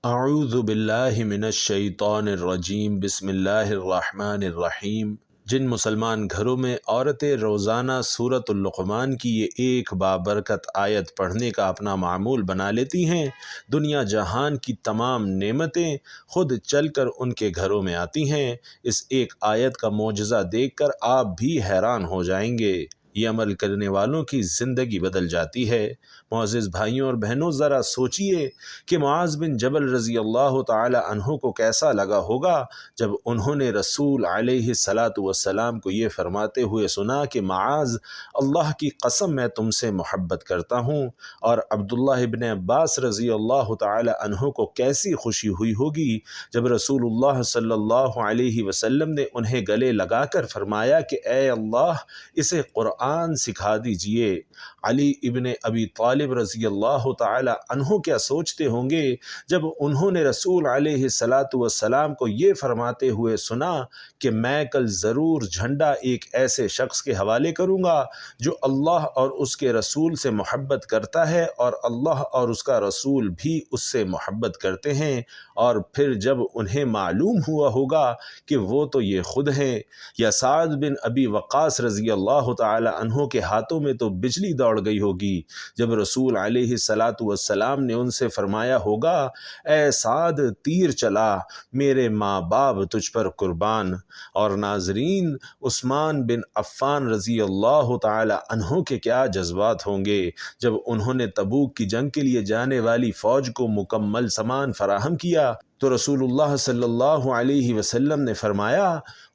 اعوذ باللہ من الشیطان الرجیم، بسم اللہ الرحمن الرحیم۔ جن مسلمان گھروں میں عورتیں روزانہ سورۃ اللقمان کی یہ ایک بابرکت آیت پڑھنے کا اپنا معمول بنا لیتی ہیں، دنیا جہان کی تمام نعمتیں خود چل کر ان کے گھروں میں آتی ہیں۔ اس ایک آیت کا معجزہ دیکھ کر آپ بھی حیران ہو جائیں گے۔ یہ عمل کرنے والوں کی زندگی بدل جاتی ہے۔ معزز بھائیوں اور بہنوں، ذرا سوچئے کہ معاذ بن جبل رضی اللہ تعالی عنہ کو کیسا لگا ہوگا جب انہوں نے رسول علیہ الصلاۃ والسلام کو یہ فرماتے ہوئے سنا کہ معاذ، اللہ کی قسم میں تم سے محبت کرتا ہوں۔ اور عبداللہ ابن عباس رضی اللہ تعالی عنہ کو کیسی خوشی ہوئی ہوگی جب رسول اللہ صلی اللہ علیہ وسلم نے انہیں گلے لگا کر فرمایا کہ اے اللہ، اسے قرآن سکھا دیجئے۔ علی ابن ابی طالب رضی اللہ تعالی عنہ کیا سوچتے ہوں گے جب انہوں نے رسول علیہ الصلاۃ والسلام کو یہ فرماتے ہوئے سنا کہ میں کل ضرور جھنڈا ایک ایسے شخص کے حوالے کروں گا جو اللہ اور اس کے رسول سے محبت کرتا ہے اور اللہ اور اس کا رسول بھی اس سے محبت کرتے ہیں، اور پھر جب انہیں معلوم ہوا ہوگا کہ وہ تو یہ خود ہیں، یا سعد بن ابی وقاص رضی اللہ تعالی عنہ کے ہاتھوں میں تو بجلی دوڑ گئی ہوگی جب رسول علیہ الصلاۃ والسلام نے ان سے فرمایا ہوگا اے سعد، تیر چلا، میرے ماں باپ تجھ پر قربان۔ اور ناظرین، عثمان بن عفان رضی اللہ تعالی عنہ کے کیا جذبات ہوں گے جب انہوں نے تبوک کی جنگ کے لیے جانے والی فوج کو مکمل سامان فراہم کیا تو رسول اللہ صلی اللہ علیہ وسلم نے فرمایا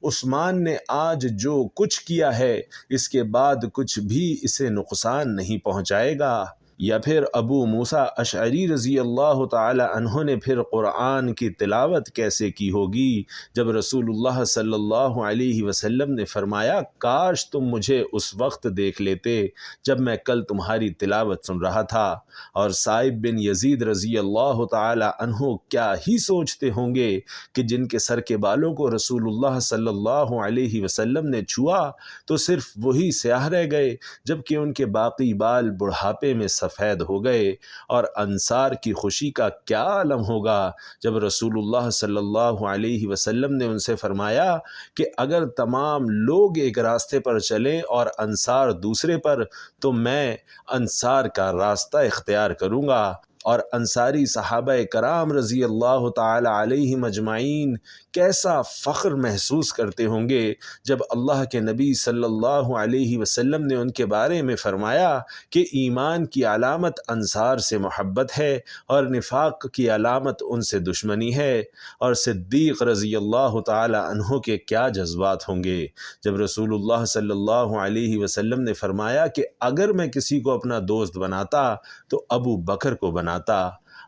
عثمان نے آج جو کچھ کیا ہے اس کے بعد کچھ بھی اسے نقصان نہیں پہنچائے گا۔ یا پھر ابو موسیٰ اشعری رضی اللہ تعالی عنہ نے پھر قرآن کی تلاوت کیسے کی ہوگی جب رسول اللہ صلی اللہ علیہ وسلم نے فرمایا کاش تم مجھے اس وقت دیکھ لیتے جب میں کل تمہاری تلاوت سن رہا تھا۔ اور صائب بن یزید رضی اللہ تعالی عنہ کیا ہی سوچتے ہوں گے کہ جن کے سر کے بالوں کو رسول اللہ صلی اللہ علیہ وسلم نے چھوا تو صرف وہی سیاہ رہ گئے، جبکہ ان کے باقی بال بڑھاپے میں سفید ہو گئے۔ اور انصار کی خوشی کا کیا عالم ہوگا جب رسول اللہ صلی اللہ علیہ وسلم نے ان سے فرمایا کہ اگر تمام لوگ ایک راستے پر چلیں اور انصار دوسرے پر تو میں انصار کا راستہ اختیار کروں گا۔ اور انصاری صحابہ کرام رضی اللہ تعالی علیہم اجمعین کیسا فخر محسوس کرتے ہوں گے جب اللہ کے نبی صلی اللہ علیہ وسلم نے ان کے بارے میں فرمایا کہ ایمان کی علامت انصار سے محبت ہے اور نفاق کی علامت ان سے دشمنی ہے۔ اور صدیق رضی اللہ تعالی عنہ کے کیا جذبات ہوں گے جب رسول اللہ صلی اللہ علیہ وسلم نے فرمایا کہ اگر میں کسی کو اپنا دوست بناتا تو ابو بکر کو بناتا۔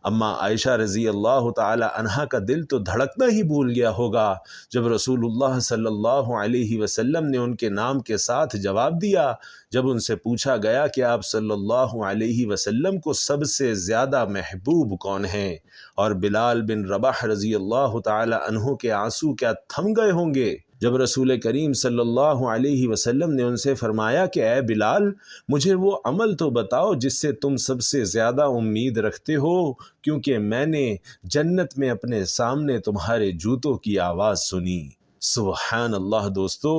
اما عائشہ رضی اللہ تعالی عنہا کا دل تو دھڑکنا ہی بھول گیا ہوگا جب رسول اللہ صلی اللہ علیہ وسلم نے ان کے نام کے ساتھ جواب دیا جب ان سے پوچھا گیا کہ آپ صلی اللہ علیہ وسلم کو سب سے زیادہ محبوب کون ہیں، اور بلال بن رباح رضی اللہ تعالی عنہ کے آنسو کیا تھم گئے ہوں گے جب رسول کریم صلی اللہ علیہ وسلم نے ان سے فرمایا کہ اے بلال، مجھے وہ عمل تو بتاؤ جس سے تم سب سے زیادہ امید رکھتے ہو، کیونکہ میں نے جنت میں اپنے سامنے تمہارے جوتوں کی آواز سنی۔ سبحان اللہ دوستو،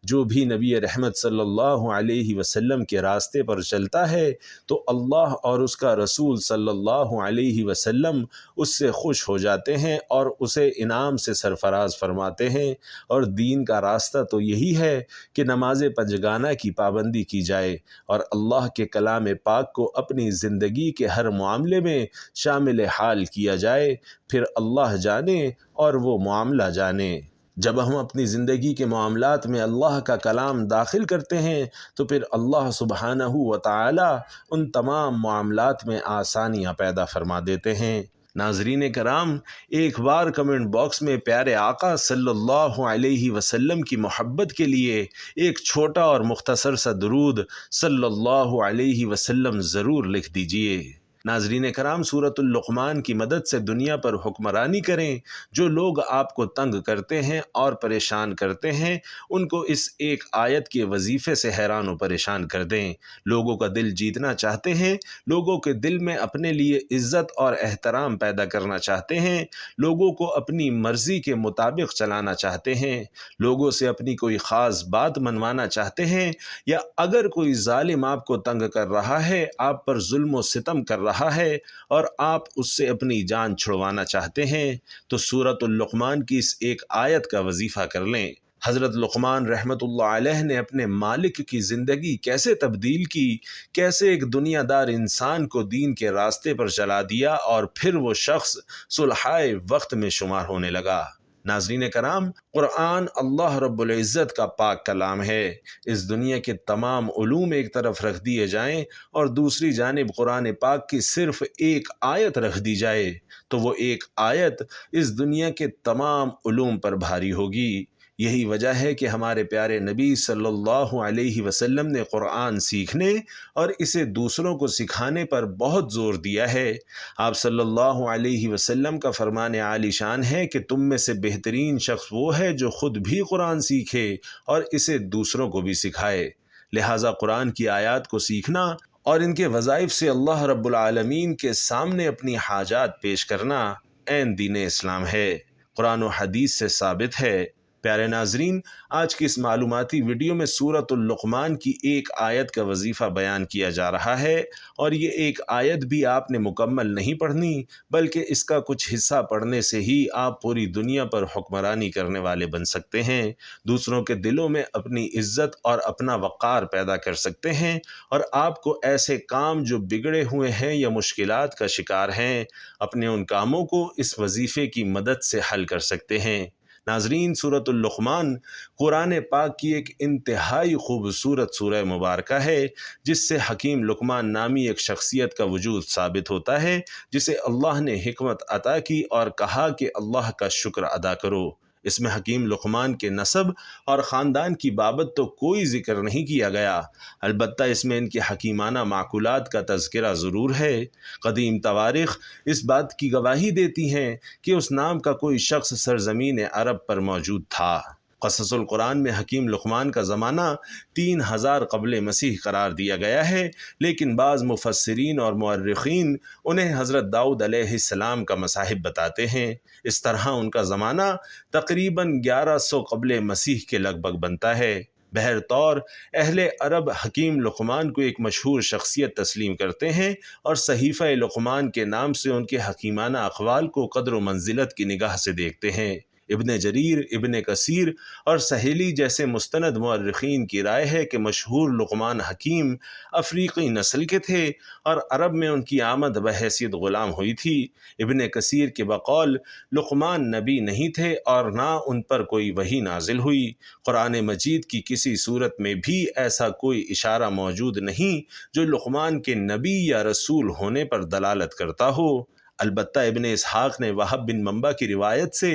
جو بھی نبی رحمت صلی اللہ علیہ وسلم کے راستے پر چلتا ہے تو اللہ اور اس کا رسول صلی اللہ علیہ وسلم اس سے خوش ہو جاتے ہیں اور اسے انعام سے سرفراز فرماتے ہیں۔ اور دین کا راستہ تو یہی ہے کہ نماز پنجگانہ کی پابندی کی جائے اور اللہ کے کلام پاک کو اپنی زندگی کے ہر معاملے میں شامل حال کیا جائے، پھر اللہ جانے اور وہ معاملہ جانے۔ جب ہم اپنی زندگی کے معاملات میں اللہ کا کلام داخل کرتے ہیں تو پھر اللہ سبحانہ و تعالی ان تمام معاملات میں آسانیاں پیدا فرما دیتے ہیں۔ ناظرین کرام، ایک بار کمنٹ باکس میں پیارے آقا صلی اللہ علیہ وسلم کی محبت کے لیے ایک چھوٹا اور مختصر سا درود صلی اللہ علیہ وسلم ضرور لکھ دیجئے۔ ناظرین کرام، سورۃ اللقمان کی مدد سے دنیا پر حکمرانی کریں۔ جو لوگ آپ کو تنگ کرتے ہیں اور پریشان کرتے ہیں، ان کو اس ایک آیت کے وظیفے سے حیران و پریشان کر دیں۔ لوگوں کا دل جیتنا چاہتے ہیں، لوگوں کے دل میں اپنے لیے عزت اور احترام پیدا کرنا چاہتے ہیں، لوگوں کو اپنی مرضی کے مطابق چلانا چاہتے ہیں، لوگوں سے اپنی کوئی خاص بات منوانا چاہتے ہیں، یا اگر کوئی ظالم آپ کو تنگ کر رہا ہے، آپ پر ظلم و ستم کر رہا ہے اور آپ اس سے اپنی جان چھڑوانا چاہتے ہیں، تو سورۃ اللقمان کی اس ایک آیت کا وظیفہ کر لیں۔ حضرت لقمان رحمۃ اللہ علیہ نے اپنے مالک کی زندگی کیسے تبدیل کی، کیسے ایک دنیا دار انسان کو دین کے راستے پر چلا دیا اور پھر وہ شخص صلحائے وقت میں شمار ہونے لگا۔ ناظرین کرام، قرآن اللہ رب العزت کا پاک کلام ہے۔ اس دنیا کے تمام علوم ایک طرف رکھ دیے جائیں اور دوسری جانب قرآن پاک کی صرف ایک آیت رکھ دی جائے تو وہ ایک آیت اس دنیا کے تمام علوم پر بھاری ہوگی۔ یہی وجہ ہے کہ ہمارے پیارے نبی صلی اللہ علیہ وسلم نے قرآن سیکھنے اور اسے دوسروں کو سکھانے پر بہت زور دیا ہے۔ آپ صلی اللہ علیہ وسلم کا فرمان عالی شان ہے کہ تم میں سے بہترین شخص وہ ہے جو خود بھی قرآن سیکھے اور اسے دوسروں کو بھی سکھائے۔ لہٰذا قرآن کی آیات کو سیکھنا اور ان کے وظائف سے اللہ رب العالمین کے سامنے اپنی حاجات پیش کرنا عین دین اسلام ہے، قرآن و حدیث سے ثابت ہے۔ پیارے ناظرین، آج کی اس معلوماتی ویڈیو میں سورۃ اللقمان کی ایک آیت کا وظیفہ بیان کیا جا رہا ہے، اور یہ ایک آیت بھی آپ نے مکمل نہیں پڑھنی، بلکہ اس کا کچھ حصہ پڑھنے سے ہی آپ پوری دنیا پر حکمرانی کرنے والے بن سکتے ہیں، دوسروں کے دلوں میں اپنی عزت اور اپنا وقار پیدا کر سکتے ہیں، اور آپ کو ایسے کام جو بگڑے ہوئے ہیں یا مشکلات کا شکار ہیں، اپنے ان کاموں کو اس وظیفے کی مدد سے حل کر سکتے ہیں۔ ناظرین، سورۃ اللقمان قرآن پاک کی ایک انتہائی خوبصورت سورہ مبارکہ ہے، جس سے حکیم لقمان نامی ایک شخصیت کا وجود ثابت ہوتا ہے، جسے اللہ نے حکمت عطا کی اور کہا کہ اللہ کا شکر ادا کرو۔ اس میں حکیم لقمان کے نسب اور خاندان کی بابت تو کوئی ذکر نہیں کیا گیا، البتہ اس میں ان کی حکیمانہ معقولات کا تذکرہ ضرور ہے۔ قدیم تواریخ اس بات کی گواہی دیتی ہیں کہ اس نام کا کوئی شخص سرزمین عرب پر موجود تھا۔ قصص القرآن میں حکیم لقمان کا زمانہ 3000 قبل مسیح قرار دیا گیا ہے، لیکن بعض مفسرین اور مورخین انہیں حضرت داؤد علیہ السلام کا مصاحب بتاتے ہیں۔ اس طرح ان کا زمانہ تقریباً 1100 قبل مسیح کے لگ بھگ بنتا ہے۔ بہرطور اہل عرب حکیم لقمان کو ایک مشہور شخصیت تسلیم کرتے ہیں اور صحیفہ لقمان کے نام سے ان کے حکیمانہ اقوال کو قدر و منزلت کی نگاہ سے دیکھتے ہیں۔ ابن جریر، ابن کثیر اور سہیلی جیسے مستند مورخین کی رائے ہے کہ مشہور لقمان حکیم افریقی نسل کے تھے اور عرب میں ان کی آمد بحیثیت غلام ہوئی تھی۔ ابن کثیر کے بقول لقمان نبی نہیں تھے اور نہ ان پر کوئی وحی نازل ہوئی۔ قرآن مجید کی کسی صورت میں بھی ایسا کوئی اشارہ موجود نہیں جو لقمان کے نبی یا رسول ہونے پر دلالت کرتا ہو۔ البتہ ابن اسحاق نے وہب بن منبع کی روایت سے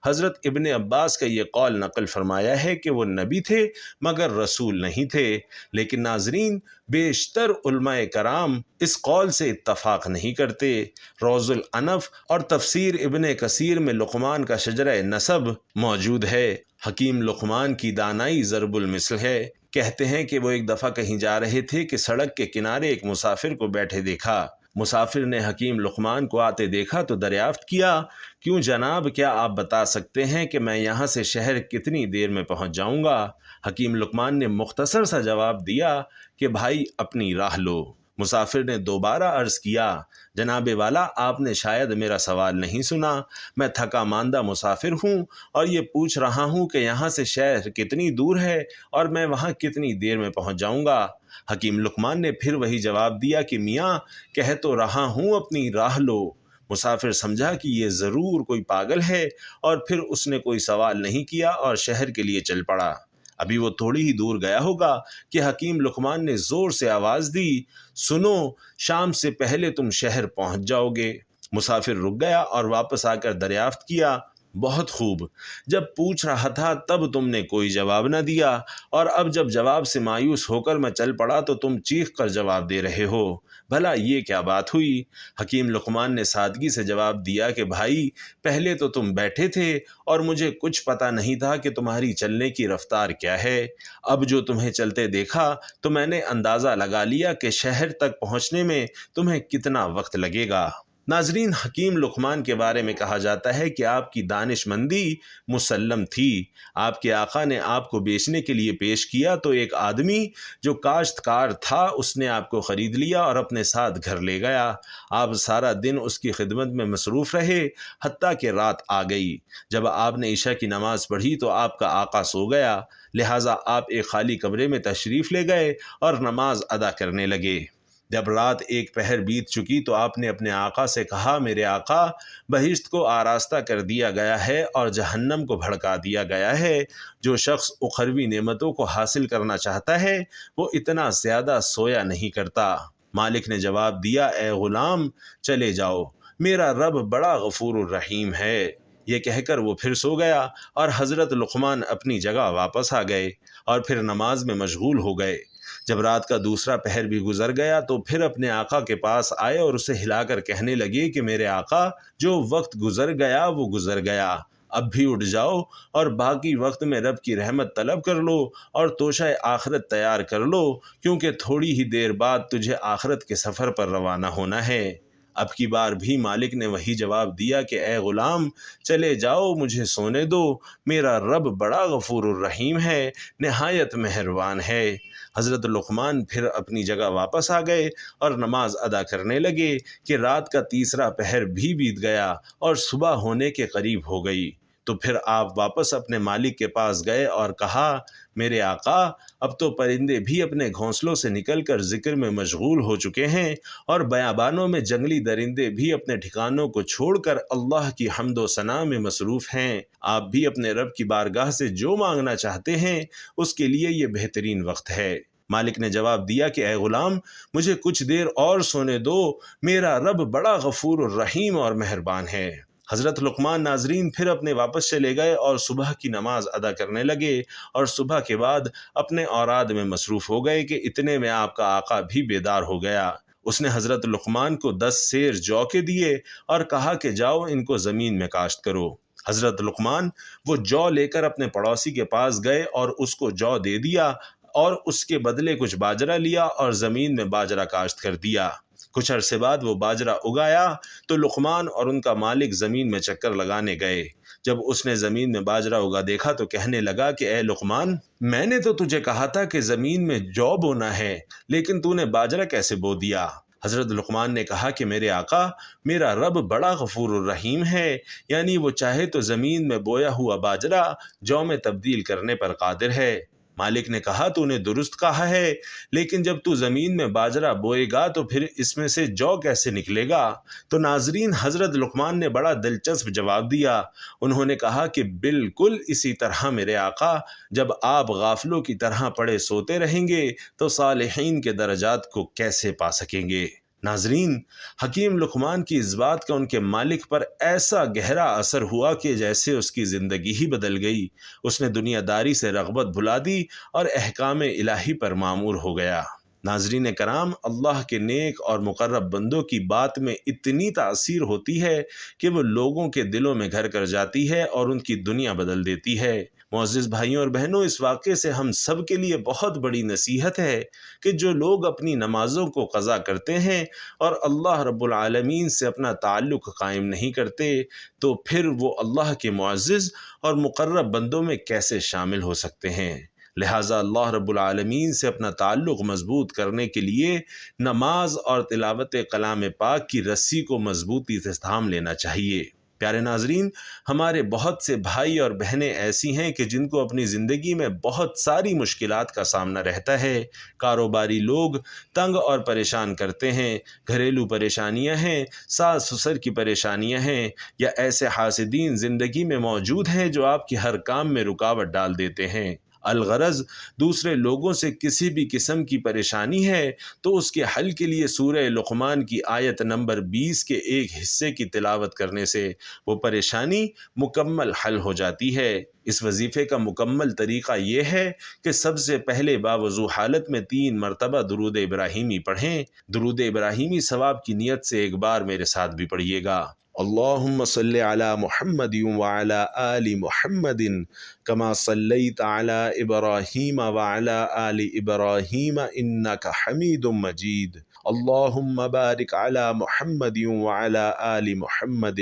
حضرت ابن عباس کا یہ قول نقل فرمایا ہے کہ وہ نبی تھے مگر رسول نہیں تھے، لیکن ناظرین، بیشتر علماء کرام اس قول سے اتفاق نہیں کرتے۔ روض العنف اور تفسیر ابن کثیر میں لقمان کا شجرہ نسب موجود ہے۔ حکیم لقمان کی دانائی ضرب المثل ہے۔ کہتے ہیں کہ وہ ایک دفعہ کہیں جا رہے تھے کہ سڑک کے کنارے ایک مسافر کو بیٹھے دیکھا۔ مسافر نے حکیم لقمان کو آتے دیکھا تو دریافت کیا، کیوں جناب، کیا آپ بتا سکتے ہیں کہ میں یہاں سے شہر کتنی دیر میں پہنچ جاؤں گا؟ حکیم لقمان نے مختصر سا جواب دیا کہ بھائی اپنی راہ لو۔ مسافر نے دوبارہ عرض کیا، جناب والا، آپ نے شاید میرا سوال نہیں سنا، میں تھکا ماندہ مسافر ہوں اور یہ پوچھ رہا ہوں کہ یہاں سے شہر کتنی دور ہے اور میں وہاں کتنی دیر میں پہنچ جاؤں گا۔ حکیم لقمان نے پھر وہی جواب دیا کہ میاں، کہہ تو رہا ہوں اپنی راہ لو۔ مسافر سمجھا کہ یہ ضرور کوئی پاگل ہے اور پھر اس نے کوئی سوال نہیں کیا اور شہر کے لیے چل پڑا۔ ابھی وہ تھوڑی ہی دور گیا ہوگا کہ حکیم لقمان نے زور سے آواز دی، سنو، شام سے پہلے تم شہر پہنچ جاؤ گے۔ مسافر رک گیا اور واپس آ کر دریافت کیا، بہت خوب، جب پوچھ رہا تھا تب تم نے کوئی جواب نہ دیا، اور اب جب جواب سے مایوس ہو کر میں چل پڑا تو تم چیخ کر جواب دے رہے ہو۔ بھلا یہ کیا بات ہوئی؟ حکیم لقمان نے سادگی سے جواب دیا کہ بھائی، پہلے تو تم بیٹھے تھے اور مجھے کچھ پتہ نہیں تھا کہ تمہاری چلنے کی رفتار کیا ہے۔ اب جو تمہیں چلتے دیکھا تو میں نے اندازہ لگا لیا کہ شہر تک پہنچنے میں تمہیں کتنا وقت لگے گا۔ ناظرین، حکیم لقمان کے بارے میں کہا جاتا ہے کہ آپ کی دانش مندی مسلم تھی۔ آپ کے آقا نے آپ کو بیچنے کے لیے پیش کیا تو ایک آدمی جو کاشتکار تھا اس نے آپ کو خرید لیا اور اپنے ساتھ گھر لے گیا۔ آپ سارا دن اس کی خدمت میں مصروف رہے حتیٰ کہ رات آ گئی۔ جب آپ نے عشاء کی نماز پڑھی تو آپ کا آقا سو گیا، لہٰذا آپ ایک خالی کمرے میں تشریف لے گئے اور نماز ادا کرنے لگے۔ جب رات ایک پہر بیت چکی تو آپ نے اپنے آقا سے کہا، میرے آقا، بہشت کو آراستہ کر دیا گیا ہے اور جہنم کو بھڑکا دیا گیا ہے۔ جو شخص اخروی نعمتوں کو حاصل کرنا چاہتا ہے وہ اتنا زیادہ سویا نہیں کرتا۔ مالک نے جواب دیا، اے غلام، چلے جاؤ، میرا رب بڑا غفور الرحیم ہے۔ یہ کہہ کر وہ پھر سو گیا اور حضرت لقمان اپنی جگہ واپس آ گئے اور پھر نماز میں مشغول ہو گئے۔ جب رات کا دوسرا پہر بھی گزر گیا تو پھر اپنے آقا کے پاس آئے اور اسے ہلا کر کہنے لگے کہ میرے آقا، جو وقت گزر گیا وہ گزر گیا، اب بھی اٹھ جاؤ اور باقی وقت میں رب کی رحمت طلب کر لو اور توشہ آخرت تیار کر لو، کیونکہ تھوڑی ہی دیر بعد تجھے آخرت کے سفر پر روانہ ہونا ہے۔ اب کی بار بھی مالک نے وہی جواب دیا کہ اے غلام، چلے جاؤ، مجھے سونے دو، میرا رب بڑا غفور الرحیم ہے، نہایت مہربان ہے۔ حضرت لقمان پھر اپنی جگہ واپس آ گئے اور نماز ادا کرنے لگے کہ رات کا تیسرا پہر بھی بیت گیا اور صبح ہونے کے قریب ہو گئی۔ تو پھر آپ واپس اپنے مالک کے پاس گئے اور کہا، میرے آقا، اب تو پرندے بھی اپنے گھونسلوں سے نکل کر ذکر میں مشغول ہو چکے ہیں اور بیابانوں میں جنگلی درندے بھی اپنے ٹھکانوں کو چھوڑ کر اللہ کی حمد و ثنا میں مصروف ہیں۔ آپ بھی اپنے رب کی بارگاہ سے جو مانگنا چاہتے ہیں اس کے لیے یہ بہترین وقت ہے۔ مالک نے جواب دیا کہ اے غلام، مجھے کچھ دیر اور سونے دو، میرا رب بڑا غفور الرحیم اور مہربان ہے۔ حضرت لقمان ناظرین پھر اپنے واپس چلے گئے اور صبح کی نماز ادا کرنے لگے اور صبح کے بعد اپنے اوراد میں مصروف ہو گئے کہ اتنے میں آپ کا آقا بھی بیدار ہو گیا۔ اس نے حضرت لقمان کو 10 سیر جو کے دیے اور کہا کہ جاؤ ان کو زمین میں کاشت کرو۔ حضرت لقمان وہ جو لے کر اپنے پڑوسی کے پاس گئے اور اس کو جو دے دیا اور اس کے بدلے کچھ باجرہ لیا اور زمین میں باجرہ کاشت کر دیا۔ کچھ عرصے بعد وہ باجرہ اگایا تو لقمان اور ان کا مالک زمین میں چکر لگانے گئے۔ جب اس نے زمین میں باجرہ اگا دیکھا تو کہنے لگا کہ اے لقمان، میں نے تو تجھے کہا تھا کہ زمین میں جو بونا ہے، لیکن تو نے باجرہ کیسے بو دیا؟ حضرت لقمان نے کہا کہ میرے آقا، میرا رب بڑا غفور الرحیم ہے، یعنی وہ چاہے تو زمین میں بویا ہوا باجرہ جو میں تبدیل کرنے پر قادر ہے۔ مالک نے کہا، تو نے درست کہا ہے، لیکن جب تو زمین میں باجرہ بوئے گا تو پھر اس میں سے جو کیسے نکلے گا؟ تو ناظرین، حضرت لقمان نے بڑا دلچسپ جواب دیا۔ انہوں نے کہا کہ بالکل اسی طرح میرے آقا، جب آپ غافلوں کی طرح پڑے سوتے رہیں گے تو صالحین کے درجات کو کیسے پا سکیں گے؟ ناظرین، حکیم لقمان کی اس بات کا ان کے مالک پر ایسا گہرا اثر ہوا کہ جیسے اس کی زندگی ہی بدل گئی۔ اس نے دنیا داری سے رغبت بھلا دی اور احکام الہی پر معمور ہو گیا۔ ناظرین کرام، اللہ کے نیک اور مقرب بندوں کی بات میں اتنی تاثیر ہوتی ہے کہ وہ لوگوں کے دلوں میں گھر کر جاتی ہے اور ان کی دنیا بدل دیتی ہے۔ معزز بھائیوں اور بہنوں، اس واقعے سے ہم سب کے لیے بہت بڑی نصیحت ہے کہ جو لوگ اپنی نمازوں کو قضا کرتے ہیں اور اللہ رب العالمین سے اپنا تعلق قائم نہیں کرتے تو پھر وہ اللہ کے معزز اور مقرب بندوں میں کیسے شامل ہو سکتے ہیں؟ لہٰذا اللہ رب العالمین سے اپنا تعلق مضبوط کرنے کے لیے نماز اور تلاوت کلام پاک کی رسی کو مضبوطی سے تھام لینا چاہیے۔ پیارے ناظرین، ہمارے بہت سے بھائی اور بہنیں ایسی ہیں کہ جن کو اپنی زندگی میں بہت ساری مشکلات کا سامنا رہتا ہے۔ کاروباری لوگ تنگ اور پریشان کرتے ہیں، گھریلو پریشانیاں ہیں، ساس سسر کی پریشانیاں ہیں، یا ایسے حاسدین زندگی میں موجود ہیں جو آپ کے ہر کام میں رکاوٹ ڈال دیتے ہیں۔ الغرض دوسرے لوگوں سے کسی بھی قسم کی پریشانی ہے تو اس کے حل کے لیے سورہ لقمان کی آیت نمبر 20 کے ایک حصے کی تلاوت کرنے سے وہ پریشانی مکمل حل ہو جاتی ہے۔ اس وظیفے کا مکمل طریقہ یہ ہے کہ سب سے پہلے باوضو حالت میں 3 مرتبہ درود ابراہیمی پڑھیں۔ درود ابراہیمی ثواب کی نیت سے ایک بار میرے ساتھ بھی پڑھیے گا۔ اللہم صلی علی محمد وعلی آل محمد کما صلیت علی ابراہیم وعلی آل ابراہیم انک حمید مجید۔ اللہم بارک علی محمد وعلی آل محمد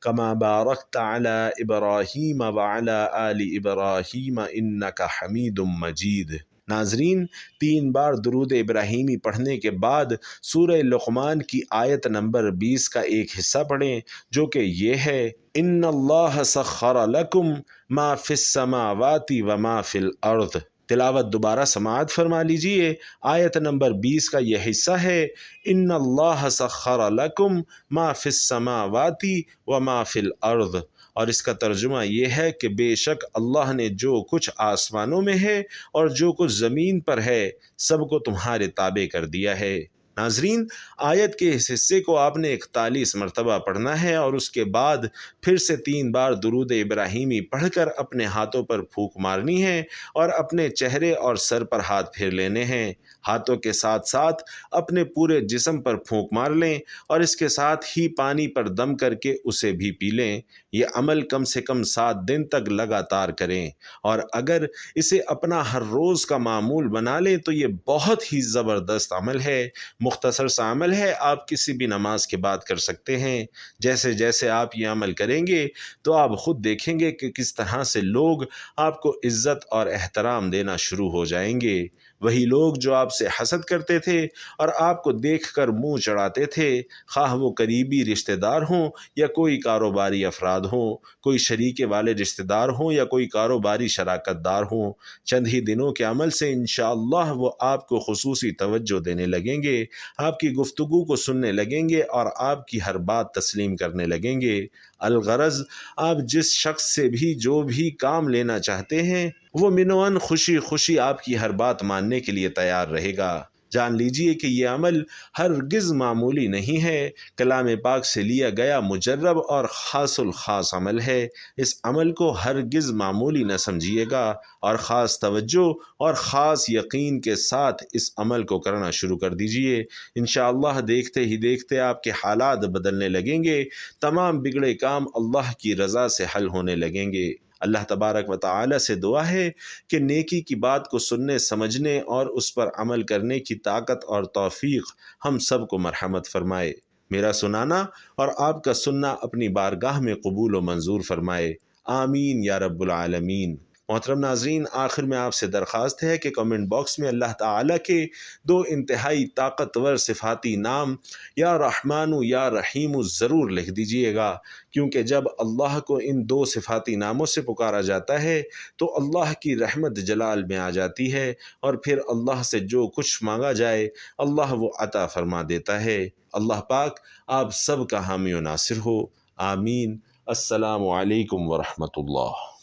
کما بارکت علی ابراہیم وعلی آل ابراہیم انک حمید مجید۔ ناظرین، 3 بار درود ابراہیمی پڑھنے کے بعد سورہ لقمان کی آیت نمبر 20 کا ایک حصہ پڑھیں، جو کہ یہ ہے: ان اللہ سخر لکم ما فی السماوات و ما فی الارض۔ تلاوت دوبارہ سماعت فرما لیجئے۔ آیت نمبر 20 کا یہ حصہ ہے: ان اللہ سخر لکم ما فی السماوات و ما فی الارض، اور اس کا ترجمہ یہ ہے کہ بے شک اللہ نے جو کچھ آسمانوں میں ہے اور جو کچھ زمین پر ہے سب کو تمہارے تابع کر دیا ہے۔ ناظرین، آیت کے اس حصے کو آپ نے 41 مرتبہ پڑھنا ہے اور اس کے بعد پھر سے 3 بار درود ابراہیمی پڑھ کر اپنے ہاتھوں پر پھونک مارنی ہے اور اپنے چہرے اور سر پر ہاتھ پھیر لینے ہیں۔ ہاتھوں کے ساتھ ساتھ اپنے پورے جسم پر پھونک مار لیں اور اس کے ساتھ ہی پانی پر دم کر کے اسے بھی پی لیں۔ یہ عمل کم سے کم 7 دن تک لگاتار کریں، اور اگر اسے اپنا ہر روز کا معمول بنا لیں تو یہ بہت ہی زبردست عمل ہے۔ مختصر سا عمل ہے، آپ کسی بھی نماز کے بعد کر سکتے ہیں۔ جیسے جیسے آپ یہ عمل کریں گے تو آپ خود دیکھیں گے کہ کس طرح سے لوگ آپ کو عزت اور احترام دینا شروع ہو جائیں گے۔ وہی لوگ جو آپ سے حسد کرتے تھے اور آپ کو دیکھ کر منہ چڑھاتے تھے، خواہ وہ قریبی رشتہ دار ہوں یا کوئی کاروباری افراد ہوں، کوئی شریکے والے رشتہ دار ہوں یا کوئی کاروباری شراکت دار ہوں، چند ہی دنوں کے عمل سے انشاءاللہ وہ آپ کو خصوصی توجہ دینے لگیں گے، آپ کی گفتگو کو سننے لگیں گے اور آپ کی ہر بات تسلیم کرنے لگیں گے۔ الغرض آپ جس شخص سے بھی جو بھی کام لینا چاہتے ہیں وہ منوان خوشی خوشی آپ کی ہر بات ماننے کے لیے تیار رہے گا۔ جان لیجئے کہ یہ عمل ہرگز معمولی نہیں ہے، کلام پاک سے لیا گیا مجرب اور خاص الخاص عمل ہے۔ اس عمل کو ہرگز معمولی نہ سمجھیے گا اور خاص توجہ اور خاص یقین کے ساتھ اس عمل کو کرنا شروع کر دیجئے۔ انشاءاللہ دیکھتے ہی دیکھتے آپ کے حالات بدلنے لگیں گے، تمام بگڑے کام اللہ کی رضا سے حل ہونے لگیں گے۔ اللہ تبارک و تعالی سے دعا ہے کہ نیکی کی بات کو سننے، سمجھنے اور اس پر عمل کرنے کی طاقت اور توفیق ہم سب کو مرحمت فرمائے۔ میرا سنانا اور آپ کا سننا اپنی بارگاہ میں قبول و منظور فرمائے، آمین یا رب العالمین۔ محترم ناظرین، آخر میں آپ سے درخواست ہے کہ کمنٹ باکس میں اللہ تعالیٰ کے 2 انتہائی طاقتور صفاتی نام یا رحمان یا رحیم ضرور لکھ دیجئے گا، کیونکہ جب اللہ کو ان 2 صفاتی ناموں سے پکارا جاتا ہے تو اللہ کی رحمت جلال میں آ جاتی ہے اور پھر اللہ سے جو کچھ مانگا جائے اللہ وہ عطا فرما دیتا ہے۔ اللہ پاک آپ سب کا حامی و ناصر ہو، آمین۔ السلام علیکم ورحمۃ اللہ۔